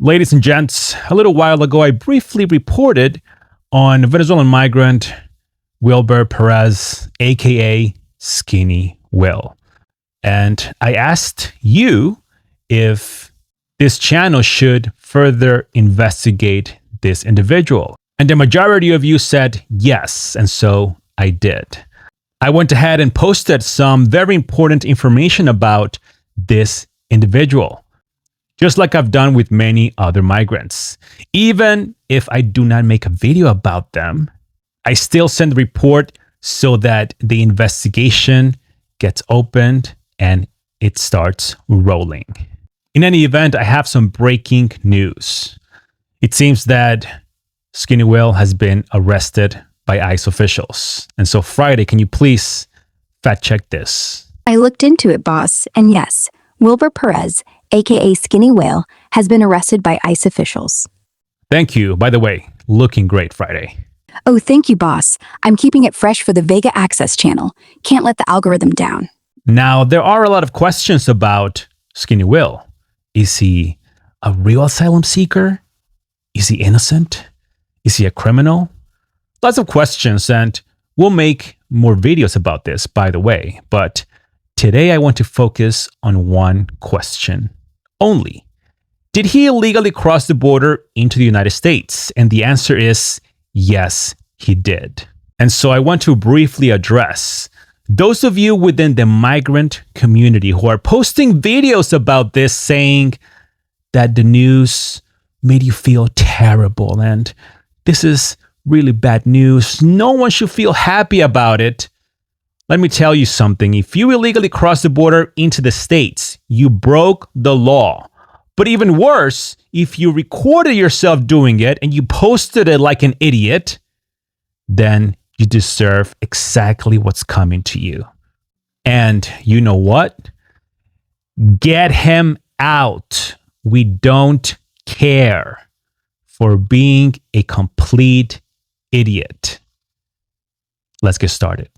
Ladies and gents, a little while ago, I briefly reported on Venezuelan migrant Wilber Perez, aka Skinny Will. And I asked you if this channel should further investigate this individual. And the majority of you said yes, and so I did. I went ahead and posted some very important information about this individual, just like I've done with many other migrants. Even if I do not make a video about them, I still send a report so that the investigation gets opened and it starts rolling. In any event, I have some breaking news. It seems that Skinny Will has been arrested by ICE officials. And so Friday, can you please fact check this? I looked into it, boss, and yes, Wilber Perez, aka Skinny Will, has been arrested by ICE officials. Thank you. By the way, looking great, Friday. Oh, thank you, boss. I'm keeping it fresh for the Vega Access channel. Can't let the algorithm down. Now, there are a lot of questions about Skinny Will. Is he a real asylum seeker? Is he innocent? Is he a criminal? Lots of questions, and we'll make more videos about this, by the way. But today I want to focus on one question only. Did he illegally cross the border into the United States? And the answer is yes, he did. And so I want to briefly address those of you within the migrant community who are posting videos about this, saying that the news made you feel terrible and this is really bad news. No one should feel happy about it. Let me tell you something. If you illegally cross the border into the States, you broke the law. But even worse, if you recorded yourself doing it and you posted it like an idiot, then you deserve exactly what's coming to you. And you know what? Get him out. We don't care for being a complete idiot. Let's get started.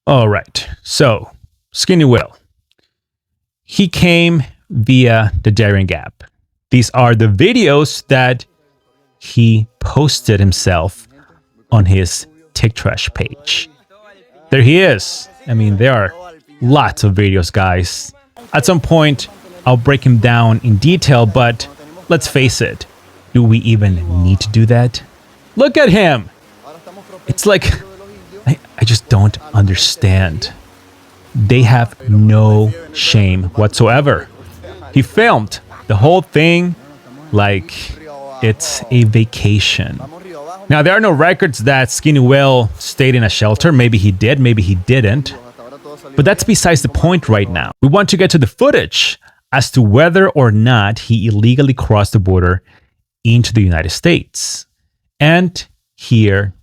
All right, so Skinny Will. He came via the Daring app. These are the videos that he posted himself on his TikTok page. There he is. I mean, there are lots of videos, guys. At some point, I'll break him down in detail, but let's face it, do we even need to do that? Look at him. It's like, I just don't understand. They have no shame whatsoever. He filmed the whole thing like it's a vacation. Now, there are no records that Skinny Will stayed in a shelter. Maybe he did, maybe he didn't. But that's besides the point right now. We want to get to the footage as to whether or not he illegally crossed the border into the United States. And here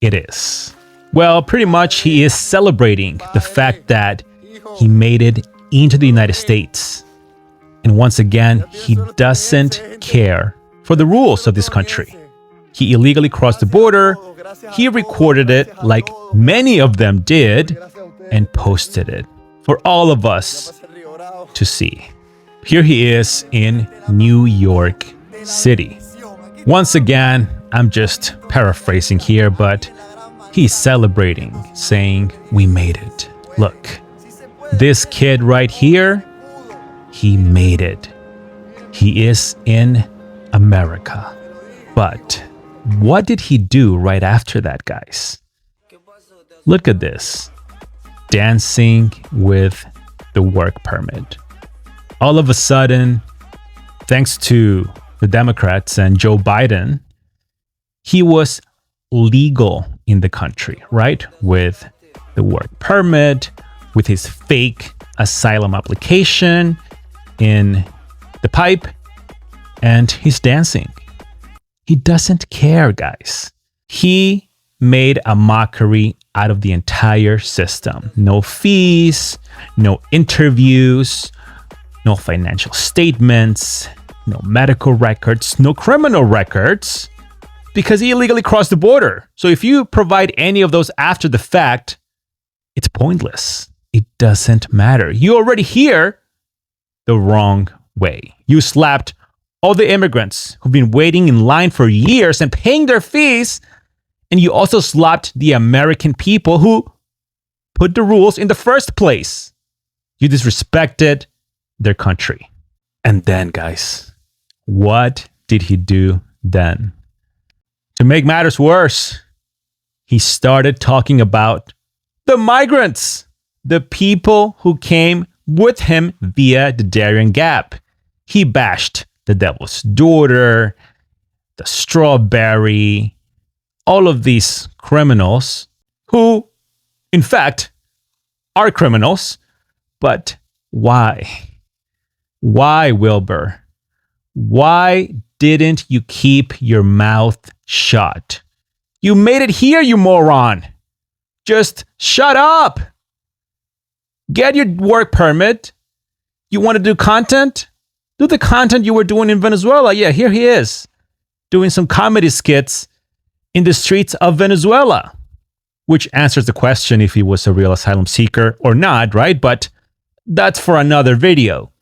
it is. Well, pretty much he is celebrating the fact that he made it into the United States. And once again, he doesn't care for the rules of this country. He illegally crossed the border, he recorded it like many of them did, and posted it for all of us to see. Here he is in New York City. Once again, I'm just paraphrasing here, but he's celebrating, saying, we made it. Look, this kid right here, he made it. He is in America. But what did he do right after that, guys? Look at this. Dancing with the work permit. All of a sudden, thanks to the Democrats and Joe Biden, he was legal in the country, right? With the work permit, with his fake asylum application. in the pipe and he's dancing. He doesn't care, guys. He made a mockery out of the entire system. No fees, no interviews, no financial statements, no medical records, no criminal records, because he illegally crossed the border. So if you provide any of those after the fact, it's pointless. It doesn't matter. You already here the wrong way. You slapped all the immigrants who've been waiting in line for years and paying their fees, and you also slapped the American people who put the rules in the first place. You disrespected their country. And then, guys, what did he do then? To make matters worse, he started talking about the migrants, the people who came with him via the Darien Gap. He bashed the Devil's Daughter, the Strawberry, all of these criminals who, in fact, are criminals. But why? Why, Wilber? Why didn't you keep your mouth shut? You made it here, you moron. Just shut up. Get your work permit. You want to do content? Do the content you were doing in Venezuela. Yeah, here he is, doing some comedy skits in the streets of Venezuela, which answers the question if he was a real asylum seeker or not, right? But that's for another video.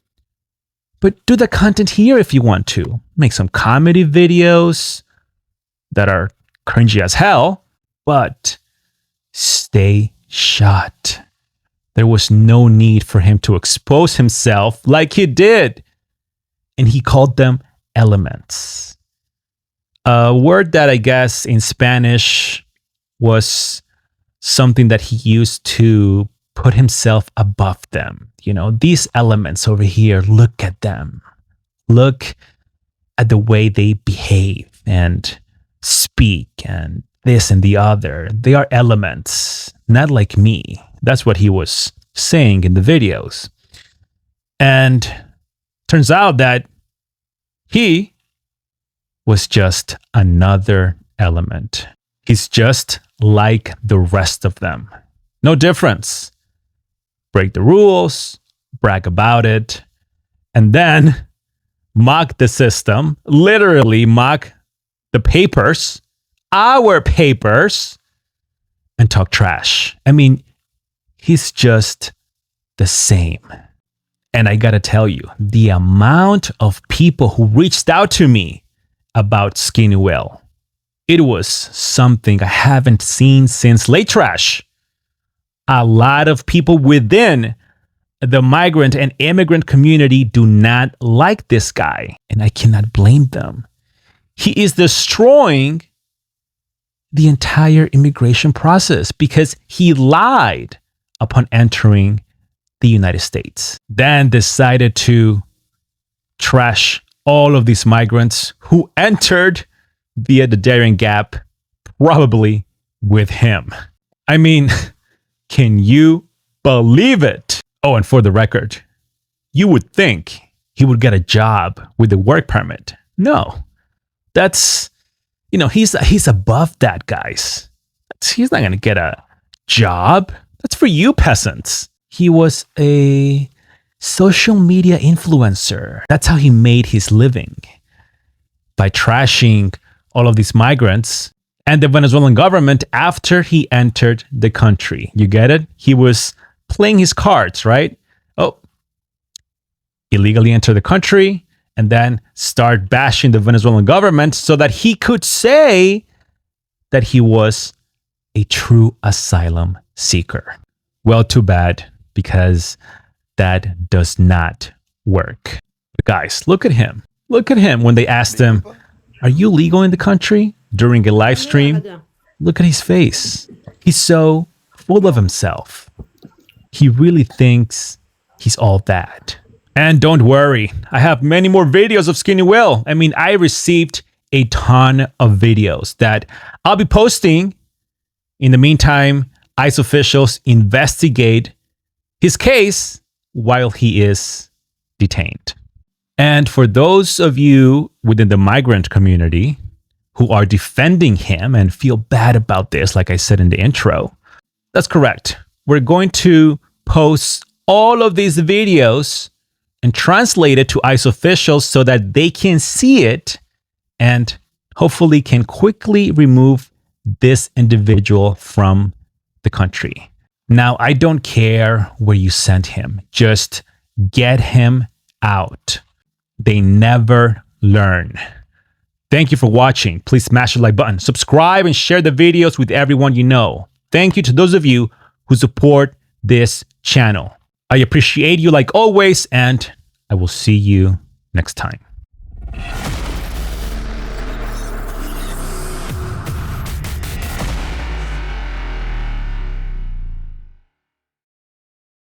But do the content here if you want to. Make some comedy videos that are cringy as hell, but stay shut. There was no need for him to expose himself like he did. And he called them elements. A word that I guess in Spanish was something that he used to put himself above them. You know, these elements over here, look at them. Look at the way they behave and speak and this and the other. They are elements, not like me. That's what he was saying in the videos. And turns out that he was just another element. He's just like the rest of them. No difference. Break the rules, brag about it, and then mock the system, literally mock the papers, our papers, and talk trash. I mean, he's just the same. And I gotta tell you, the amount of people who reached out to me about Skinny Will, it was something I haven't seen since Late Trash. A lot of people within the migrant and immigrant community do not like this guy, and I cannot blame them. He is destroying the entire immigration process because he lied upon entering the United States, then decided to trash all of these migrants who entered via the Darien Gap, probably with him. I mean, can you believe it? Oh, and for the record, you would think he would get a job with the work permit. No, that's, he's above that, guys. He's not going to get a job. That's for you peasants. He was a social media influencer. That's how he made his living, by trashing all of these migrants and the Venezuelan government after he entered the country. You get it? He was playing his cards, right? Oh, illegally enter the country and then start bashing the Venezuelan government so that he could say that he was a true asylum seeker. Well, too bad, because that does not work. But guys, look at him. Look at him when they asked him, "Are you legal in the country?" during a live stream. Look at his face. He's so full of himself. He really thinks he's all that. And don't worry, I have many more videos of Skinny Will. I mean, I received a ton of videos that I'll be posting. In the meantime, ICE officials investigate his case while he is detained. And for those of you within the migrant community who are defending him and feel bad about this, like I said in the intro, that's correct. We're going to post all of these videos and translate it to ICE officials so that they can see it and hopefully can quickly remove this individual from the country. Now, I don't care where you send him. Just get him out. They never learn. Thank you for watching. Please smash the like button, subscribe, and share the videos with everyone you know. Thank you to those of you who support this channel. I appreciate you like always, and I will see you next time.